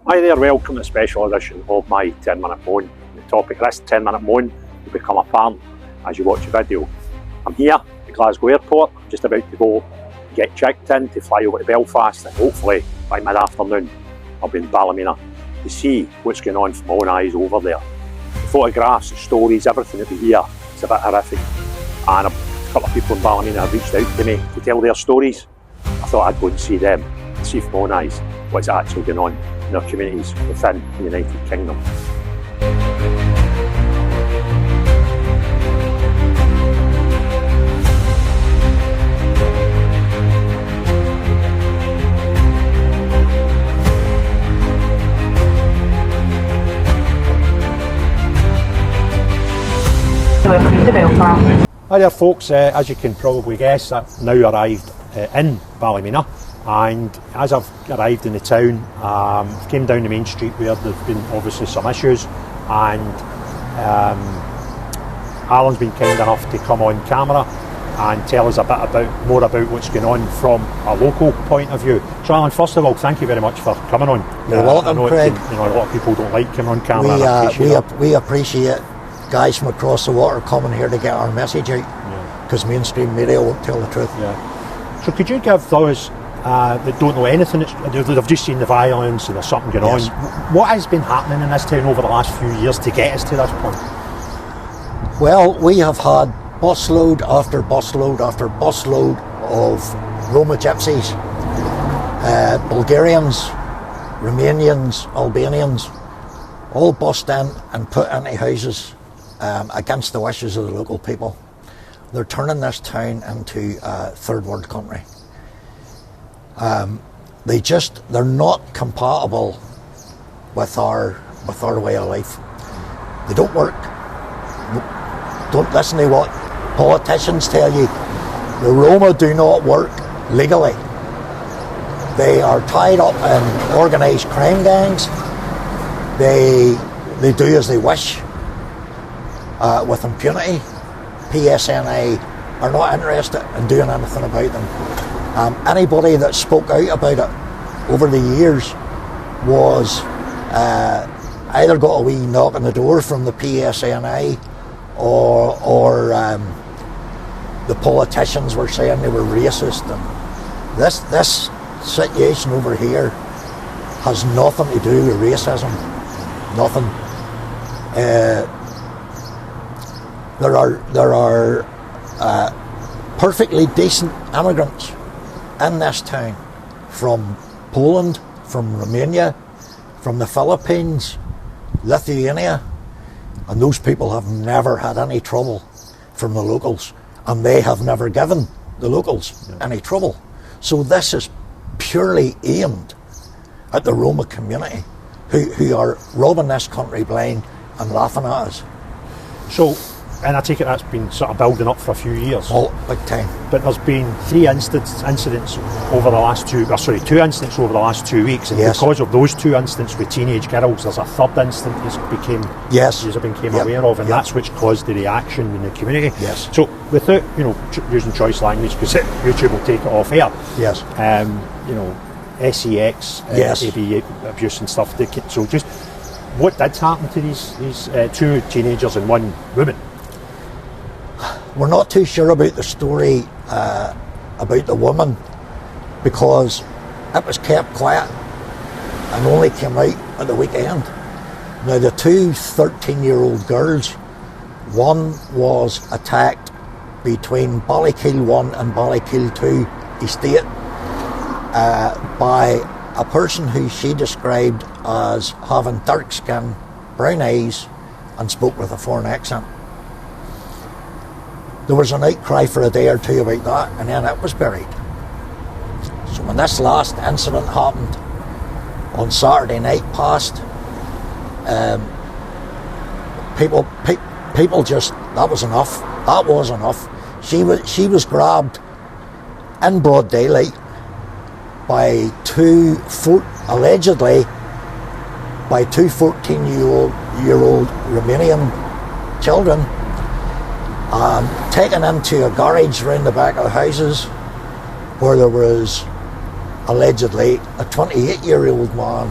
Hi there, welcome to a special edition of my 10-minute moan. The topic of this 10-minute moan will become apparent as you watch the video. I'm here at Glasgow Airport. I'm just about to go get checked in to fly over to Belfast, and hopefully by mid-afternoon I'll be in Ballymena to see what's going on from my own eyes over there. The photographs, the stories, everything that we hear, it's a bit horrific. And a couple of people in Ballymena have reached out to me to tell their stories. I thought I'd go and see them, and see from my own eyes what's actually going on in our communities within the United Kingdom. Hi there folks, as you can probably guess, I've now arrived in Ballymena, and as I've arrived in the town, came down the main street where there's been obviously some issues, and Allan's been kind enough to come on camera and tell us a bit more about what's going on from a local point of view. So Allan, first of all, thank you very much for coming on. You're welcome, Craig. A lot of people don't like coming on camera. We appreciate guys from across the water coming here to get our message out, because mainstream media won't tell the truth. Yeah. So could you give those that don't know anything, they've just seen the violence and there's something going on, what has been happening in this town over the last few years to get us to this point? Well, we have had busload after busload after busload of Roma gypsies, Bulgarians, Romanians, Albanians, all bussed in and put into houses against the wishes of the local people. They're turning this town into a third world country. They're not compatible with our way of life. They don't work. Don't listen to what politicians tell you. The Roma do not work legally. They are tied up in organised crime gangs. They do as they wish with impunity. PSNI are not interested in doing anything about them. Anybody that spoke out about it over the years was either got a wee knock on the door from the PSNI, or the politicians were saying they were racist. And this situation over here has nothing to do with racism. Nothing. There are perfectly decent immigrants in this town from Poland, from Romania, from the Philippines, Lithuania, and those people have never had any trouble from the locals, and they have never given the locals any trouble. So this is purely aimed at the Roma community, who are robbing this country blind and laughing at us. So, and I take it that's been sort of building up for a few years. Oh, big time. But there's been two incidents over the last 2 weeks, and because of those 2 incidents with teenage girls, there's a third incident you became aware of, and that's which caused the reaction in the community. Yes. So without using choice language, because YouTube will take it off air. Yes. SEX, ABA abuse and stuff. So just what did happen to these 2 teenagers and 1 woman? We're not too sure about the story about the woman, because it was kept quiet and only came out at the weekend. Now the 2 13-year-old girls, one was attacked between Ballykill 1 and Ballykill 2 estate by a person who she described as having dark skin, brown eyes, and spoke with a foreign accent. There was an outcry for a day or 2 about that, and then it was buried. So when this last incident happened on Saturday night past, people just, that was enough. That was enough. She was grabbed in broad daylight by allegedly by 2 14-year-old Romanian children, taken into a garage round the back of the houses, where there was allegedly a 28-year-old man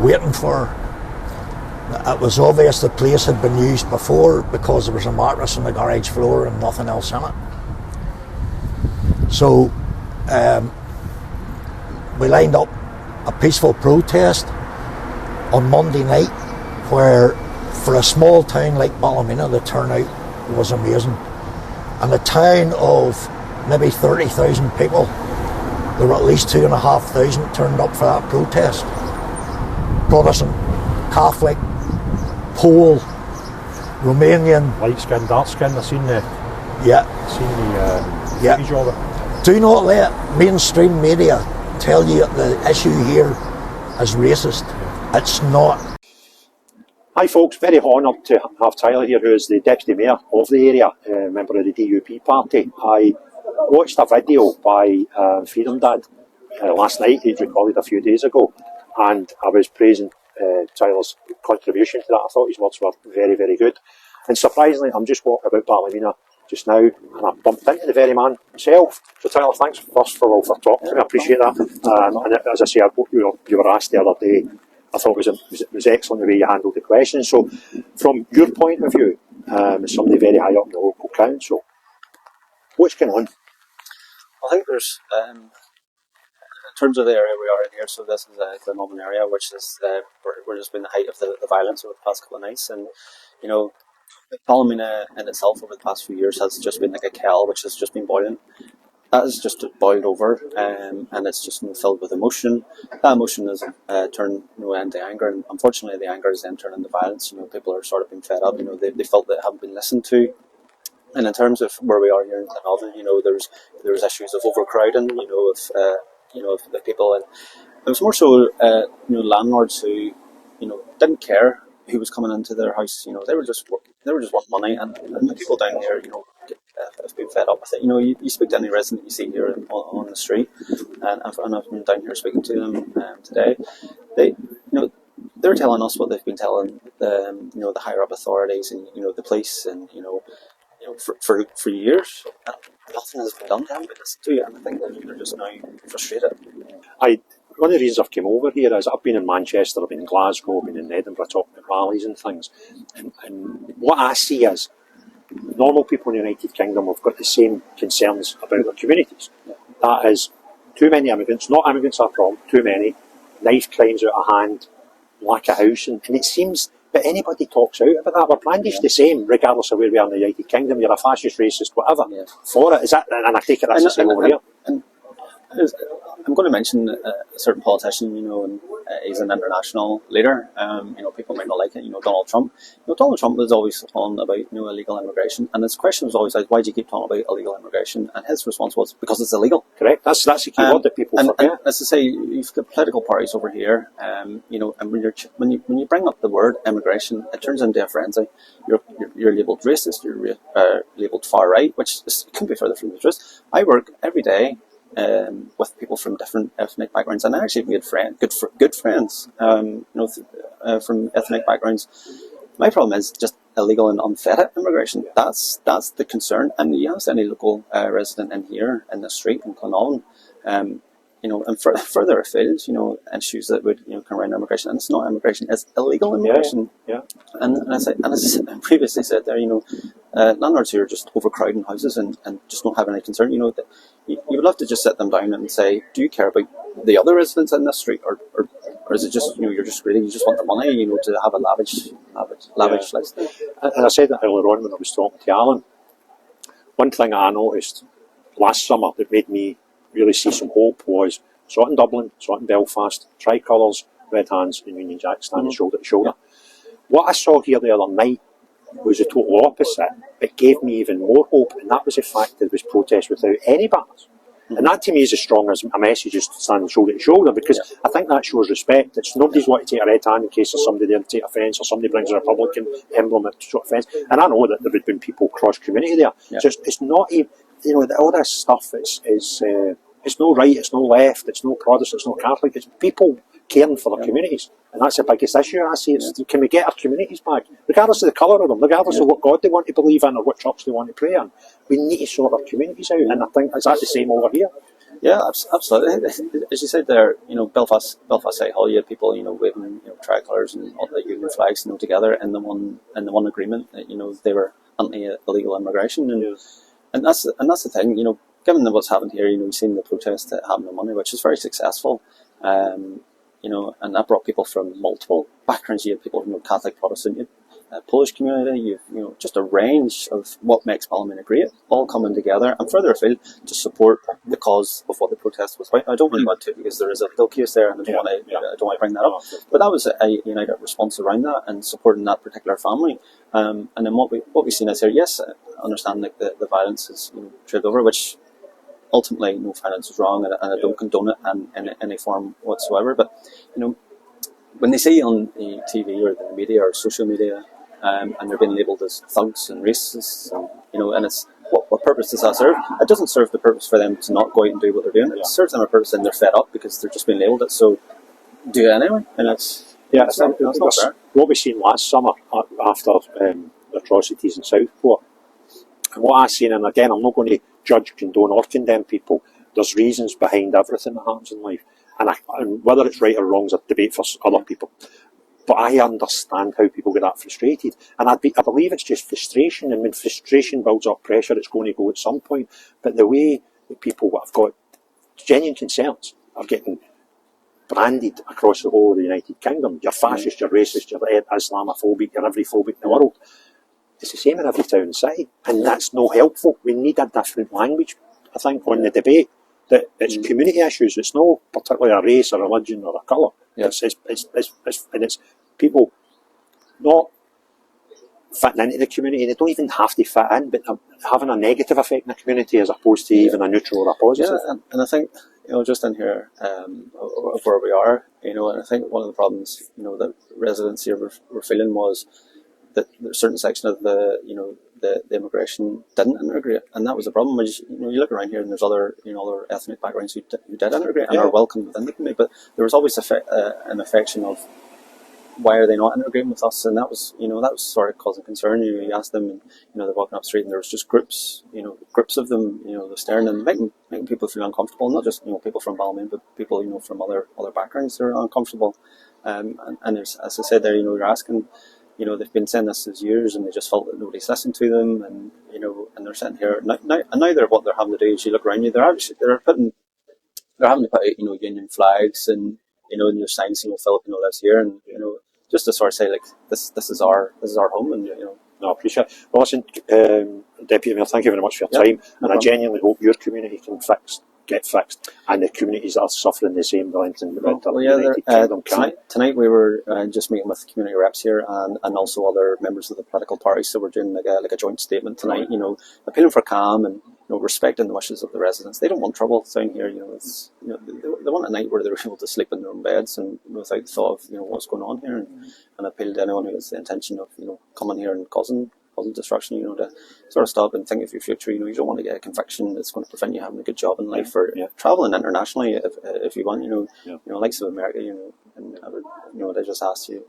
waiting for her. It was obvious the place had been used before because there was a mattress on the garage floor and nothing else in it. So we lined up a peaceful protest on Monday night, where for a small town like Ballymena the turnout was amazing. And a town of maybe 30,000 people, there were at least 2,500 turned up for that protest. Protestant, Catholic, Pole, Romanian. Light skin, dark skin, I've seen the footage of it. Do not let mainstream media tell you the issue here is racist. It's not. Hi folks, very honoured to have Tyler here, who is the Deputy Mayor of the area, member of the DUP party. I watched a video by Freedom Dad last night. He'd recorded a few days ago, and I was praising Tyler's contribution to that. I thought his words were very, very good. And surprisingly, I'm just walking about Ballymena just now, and I bumped into the very man himself. So Tyler, thanks first for talking to me. I appreciate that. And as I say, you were asked the other day, I thought it was excellent the way you handled the question. So, from your point of view, as somebody very high up in the local council, what's going on? I think there's, in terms of the area we are in here, so this is the Northern area, which is we're just been the height of the violence over the past couple of nights, and you know, Ballymena in itself over the past few years has just been like a kettle which has just been boiling. That has just boiled over, and it's just been filled with emotion. That emotion has turned into anger, and unfortunately, the anger is then turned into violence. You know, people are sort of being fed up. You know, they felt they haven't been listened to. And in terms of where we are here in Glenavon, you know, there's issues of overcrowding. Of the people, and it was more so landlords who didn't care who was coming into their house. You know, they were just want money, and the people down here, have been fed up with it. You know, you speak to any resident you see here on the street, and I've been down here speaking to them today. They're telling us what they've been telling the higher up authorities and the police and for years. And nothing has been done to them, but listen to you, and I think that they're just now frustrated. One of the reasons I've come over here is I've been in Manchester, I've been in Glasgow, I've been in Edinburgh talking at rallies and things. And what I see is normal people in the United Kingdom have got the same concerns about their communities. That is, too many immigrants, not immigrants are a problem, too many, knife crimes out of hand, lack of housing. And it seems that anybody talks out about that, we're brandished the same, regardless of where we are in the United Kingdom. You're a fascist, racist, whatever, for it. Is that, and I take it that's the same over here. I'm going to mention a certain politician, and he's an international leader. People might not like it. Donald Trump. Donald Trump was always on about illegal immigration, and his question was always like, "Why do you keep talking about illegal immigration?" And his response was, "Because it's illegal." Correct. That's the key word that people forget. And as I say, you've got political parties over here. And when you bring up the word immigration, it turns into a frenzy. You're labelled racist. You're labelled far right, which couldn't be further from the truth. I work every day with people from different ethnic backgrounds, and I actually made good friends, from ethnic backgrounds. My problem is just illegal and unfettered immigration. That's the concern. And you ask any local resident in here in the street in Glenavon, and further afield, issues that would come around immigration, and it's not immigration, it's illegal immigration. Yeah. And as I previously said there, landlords who are just overcrowding houses and just don't have any concern. That you would love to just sit them down and say, do you care about the other residents in this street, or is it just you're just greedy, you just want the money, to have a lavish lifestyle? And I said that earlier on when I was talking to Allan. One thing I noticed last summer that made me really see some hope was saw it in Dublin, saw it in Belfast, tricolours, red hands and Union Jack standing shoulder to shoulder. What I saw here the other night was the total opposite. It gave me even more hope, and that was the fact that there was protest without any banners. And that to me is as strong as a message just standing shoulder to shoulder, because I think that shows respect. It's nobody's wanting to take a red hand in case there's somebody there to take offence, or somebody brings a Republican emblem to take offence. And I know that there would have been people cross community there. It's not even, all this stuff it's no right, it's no left, it's no Protestant, it's no Catholic, it's people caring for their communities. And that's the biggest issue I see. Can we get our communities back? Regardless of the colour of them, regardless of what God they want to believe in or what church they want to pray in, we need to sort our communities out. And I think, is that the same over here? Yeah, absolutely. As you said there, Belfast City Hall, you had people, waving, tricolours and all the union flags, together in the one agreement that, they were anti-illegal immigration, and that's the thing, given what's happened here, you've seen the protest that happened on Monday, which is very successful, and that brought people from multiple backgrounds. You had people from Catholic, Protestant, you had Polish community, just a range of what makes Ballymena great, all coming together and further afield to support the cause of what the protest was about. I don't really want to, because there is a legal case there, and I don't want to bring that up. But that was a united response around that and supporting that particular family. And then what we've seen is here, yes, I understand the violence is trailed over, which ultimately violence is wrong, and I don't condone it in any form whatsoever. But when they see on the TV or the media or social media, and they're being labelled as thugs and racists, and it's what purpose does that serve? It doesn't serve the purpose for them to not go out and do what they're doing. It serves them a purpose, and they're fed up because they're just being labelled it. So do it anyway, and it's not fair. What we seen last summer after the atrocities in Southport, and what I've seen, and again, I'm not going to judge, condone, or condemn people. There's reasons behind everything that happens in life, and whether it's right or wrong is a debate for other people. But I understand how people get that frustrated, and I believe it's just frustration. And when frustration builds up pressure, it's going to go at some point. But the way that people have got genuine concerns are getting branded across the whole of the United Kingdom. You're fascist, you're racist, you're Islamophobic, you're every phobic in the world. It's the same in every town and city, and that's not helpful. We need a different language, I think, on the debate. That it's community issues. It's not particularly a race or religion or a colour. Yeah. It's people not fitting into the community. They don't even have to fit in, but having a negative effect in the community as opposed to even a neutral or a positive. Yeah, and I think just in here of where we are, and I think one of the problems that residents here were feeling was that there's a certain section of the immigration didn't integrate, and that was the problem. Which you look around here, and there's other other ethnic backgrounds who did integrate and are welcomed within the community, but there was always an affection of why are they not integrating with us, and that was sort of causing concern. You ask them, and they're walking up the street, and there was just groups of them, they're staring and making people feel uncomfortable. Not just people from Ballymena, but people from other backgrounds that are uncomfortable. And there's, as I said there, you're asking. They've been saying this for years, and they just felt that nobody's listened to them, and and they're sitting here now. What they're having to do is you look around you. They're having to put out union flags and and your signs Filipino lives here, and just to sort of say like this is our home, and No, I appreciate it. Well, listen, Deputy Mayor, thank you very much for your time, and I genuinely hope your community can get fixed, and the communities that are suffering the same length in the United Kingdom can. Tonight we were just meeting with community reps here and also other members of the political parties, so we're doing like a joint statement tonight, appealing for calm and respecting the wishes of the residents. They don't want trouble down here, it's, they want a night where they're able to sleep in their own beds and without the thought of what's going on here, and appeal to anyone who has the intention of coming here and causing destruction, to sort of stop and think of your future. You don't want to get a conviction that's going to prevent you having a good job in life or travelling internationally if you want. Likes of America, and I would, they just ask you,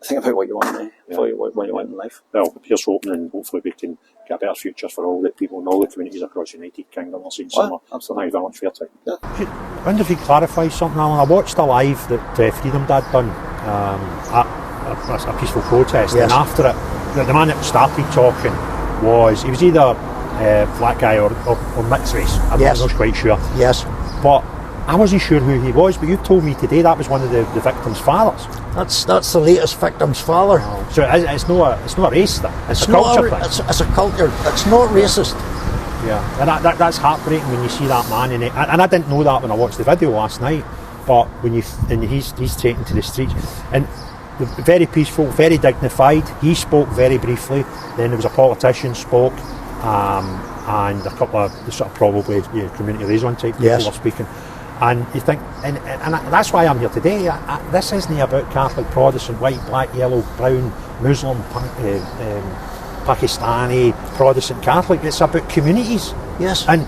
think about what you want what you want in life. Well, here's hoping, and hopefully we can get a better future for all the people and all the communities across the United Kingdom. I'll see you summer. Absolutely. Thank you very much for your time. Yeah. When did you clarify something, Alan? I watched a live that Freedom Dad done at a peaceful protest, and after it, the man that started talking he was either black guy or mixed race. I'm not quite sure. Yes. But I wasn't sure who he was, but you told me today that was one of the victims' fathers. That's the latest victim's father. Oh. So it's not a race thing. It's a culture thing. It's a culture. It's not racist. Yeah, and that's heartbreaking when you see that man in it. And I didn't know that when I watched the video last night. But when he's taken to the streets, and very peaceful, very dignified. He spoke very briefly. Then there was a politician spoke, and a couple of sort of probably community liaison type people were speaking. And you think, and that's why I'm here today. This isn't about Catholic, Protestant, white, black, yellow, brown, Muslim, Pakistani, Protestant, Catholic. It's about communities. Yes. And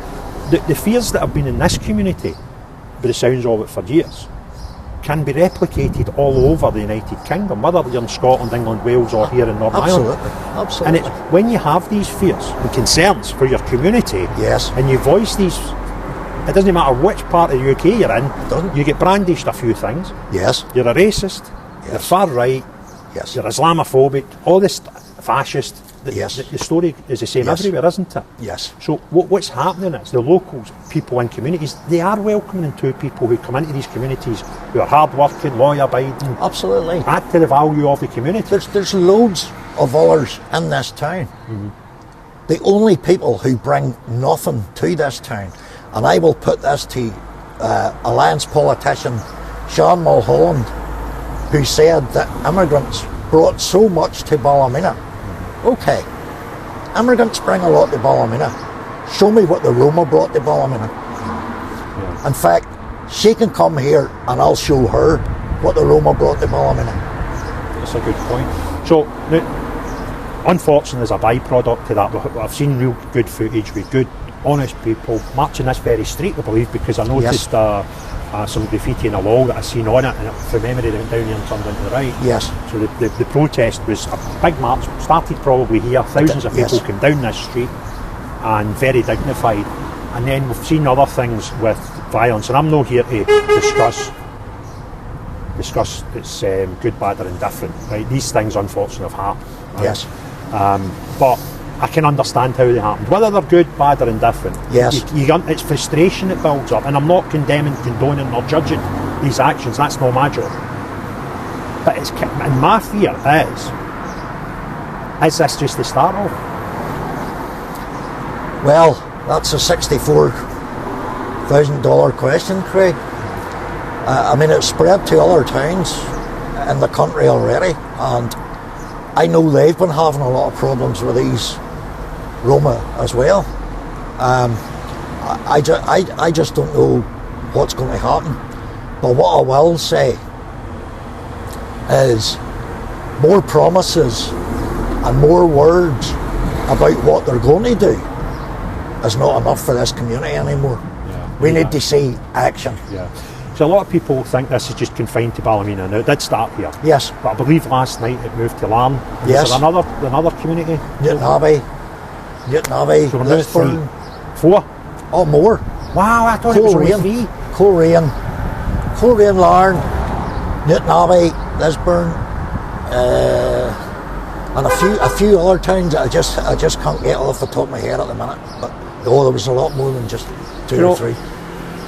the fears that have been in this community, by the sounds of it for years, can be replicated all over the United Kingdom, whether you're in Scotland, England, Wales, or here in Northern Ireland. Absolutely. And it's when you have these fears and concerns for your community, yes, and you voice these it doesn't matter which part of the UK you're in, doesn't. you get brandished a few things. Yes. You're a racist, you're Yes. far right, Yes. you're Islamophobic, all this fascist. Yes. The story is the same Yes. everywhere, isn't it? Yes. So what's happening is the locals, people in communities, they are welcoming to people who come into these communities who are hard-working, law-abiding, Absolutely. add to the value of the community. There's loads of others in this town. The only people who bring nothing to this town, and I will put this to Alliance politician Sean Mulholland, who said that immigrants brought so much to Ballymena. Okay, immigrants bring a lot to Ballymena. Show me what the Roma brought to Ballymena. Yeah. In fact, she can come here and I'll show her what the Roma brought to Ballymena. That's a good point. So, now, unfortunately, as a byproduct to that, I've seen real good footage with good, honest people marching this very street, I believe, because I noticed some graffiti in a wall that I seen on it, and from memory they went down here and turned into the right. Yes. So the protest was a big march, started probably here, thousands of people Yes. came down this street, and very dignified. And then we've seen other things with violence, and I'm not here to discuss it's good, bad or indifferent, right? These things unfortunately have happened, right? Yes. But I can understand how they happened, whether they're good, bad or indifferent. Yes. It's frustration that builds up, and I'm not condemning, condoning or judging these actions, that's not my job. But and my fear is this just the start of? Well, that's a $64,000 question, Craig. I mean, it's spread to other towns in the country already, and I know they've been having a lot of problems with these Roma as well. I just don't know what's going to happen. But what I will say is more promises and more words about what they're going to do is not enough for this community anymore. Yeah. We need to see action. Yeah. So a lot of people think this is just confined to Ballymena. Now, it did start here. Yes. But I believe last night it moved to Allan. Yes. Is there another community? Newtonabbey, So we're now at Lisburn. 4? Oh, more. Wow, I thought it was only 3. Coleraine, Larne, Newtonabbey, Lisburn, and a few other towns that I just can't get off the top of my head at the minute. But there was a lot more than just 2 or 3.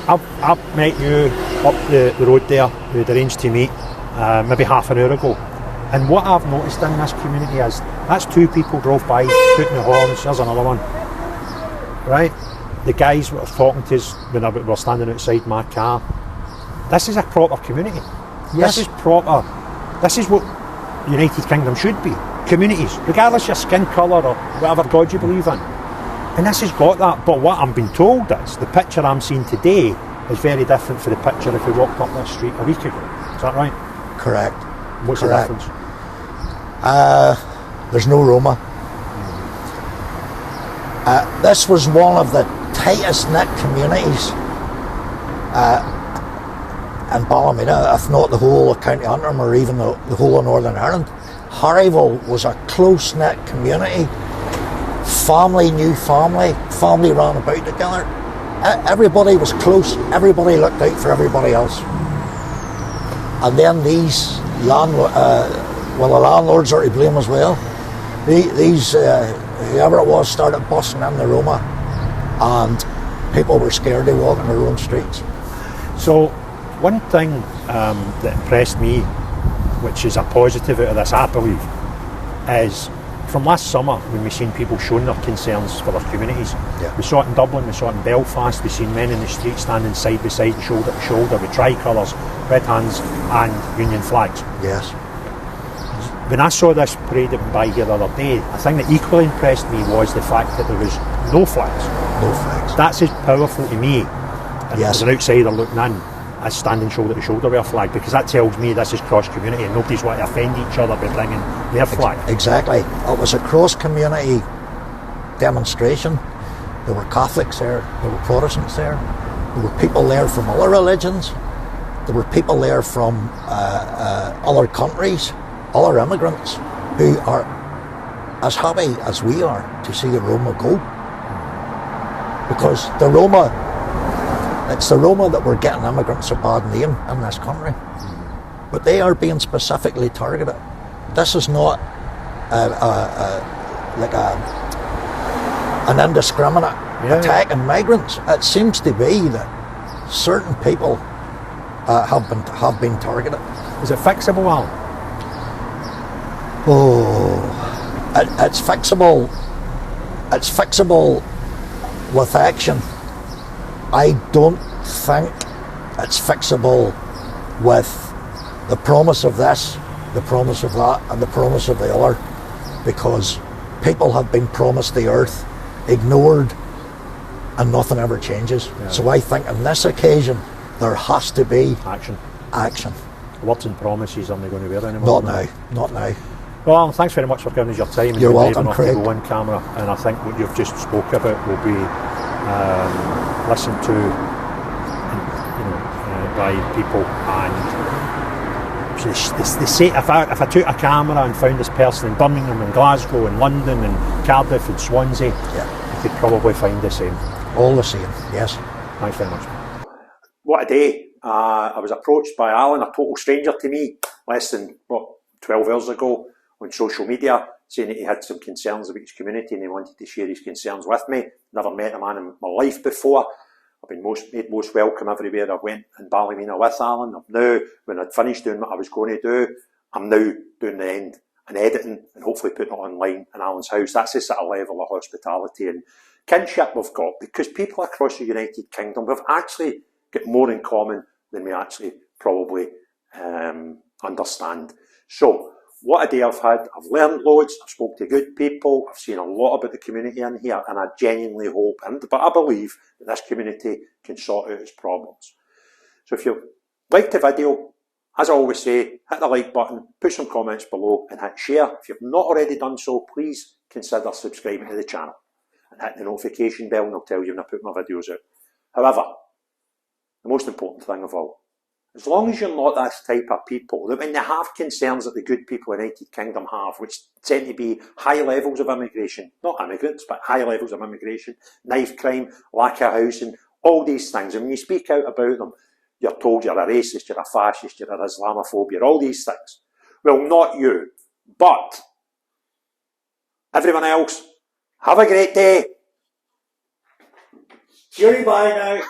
I've met you up the road there. We'd arranged to meet maybe half an hour ago. And what I've noticed in this community is that's 2 people drove by, putting the horns, there's another one. Right? The guys that was talking to us when we were standing outside my car. This is a proper community. Yes. This is proper. This is what United Kingdom should be. Communities, regardless your skin colour or whatever God you believe in. And this has got that, but what I'm being told is the picture I'm seeing today is very different from the picture if we walked up this street a week ago. Is that right? Correct. What's Correct. the difference? There's no Roma. This was one of the tightest knit communities in Ballymena, if not the whole of County Antrim or even the whole of Northern Ireland. Harryville was a close knit community. Family knew family ran about together. Everybody was close, everybody looked out for everybody else. And then these the landlords are to blame as well. These whoever it was started busting in the Roma, and people were scared to walk on their own streets. So, one thing that impressed me, which is a positive out of this, I believe, is from last summer when we seen people showing their concerns for their communities. Yeah. We saw it in Dublin, we saw it in Belfast, we seen men in the street standing side by side, shoulder to shoulder with tricolours, red hands and Union flags. Yes. When I saw this parade that went by here the other day, a thing that equally impressed me was the fact that there was no flags. No flags. That's as powerful to me Yes. as an outsider looking in as standing shoulder to shoulder with a flag, because that tells me this is cross community and nobody's wanting to offend each other by bringing their flag. Exactly. It was a cross community demonstration. There were Catholics there, there were Protestants there were people there from other religions, there were people there from other countries, other immigrants who are as happy as we are to see the Roma go. Because the Roma It's the Roma that we're getting immigrants a bad name in this country. But they are being specifically targeted. This is not an indiscriminate attack on migrants. It seems to be that certain people have been targeted. Is it fixable, Alan? It's fixable. It's fixable with action. I don't think it's fixable with the promise of this, the promise of that, and the promise of the other, because people have been promised the earth, ignored, and nothing ever changes. Yeah. So I think on this occasion there has to be action. Words and promises aren't going to be there anymore. Not now. Well, Alan, thanks very much for giving us your time. You're welcome, Craig. To go on camera, and I think what you've just spoke about will be listened to, by people. And they say if I took a camera and found this person in Birmingham and Glasgow and London and Cardiff and Swansea, you could probably find the same. All the same, yes. Thanks very much. What a day. I was approached by Allan, a total stranger to me, less than 12 hours ago on social media, saying that he had some concerns about his community and he wanted to share his concerns with me. Never met a man in my life before. I've been made most welcome everywhere I went in Ballymena with Allan. Now, when I'd finished doing what I was going to do, I'm now doing the end and editing and hopefully putting it online in Allan's house. That's the sort of level of hospitality and kinship we've got, because people across the United Kingdom have actually got more in common than we actually probably understand. So, what a day I've had. I've learned loads, I've spoken to good people, I've seen a lot about the community in here, and I genuinely hope, but I believe that this community can sort out its problems. So if you liked the video, as I always say, hit the like button, put some comments below and hit share. If you've not already done so, please consider subscribing to the channel and hit the notification bell, and I'll tell you when I put my videos out. However, the most important thing of all, as long as you're not that type of people, that when they have concerns that the good people in the United Kingdom have, which tend to be high levels of immigration, not immigrants, but high levels of immigration, knife crime, lack of housing, all these things, and when you speak out about them, you're told you're a racist, you're a fascist, you're an Islamophobia, all these things. Well, not you, but everyone else, have a great day. Cheery bye now.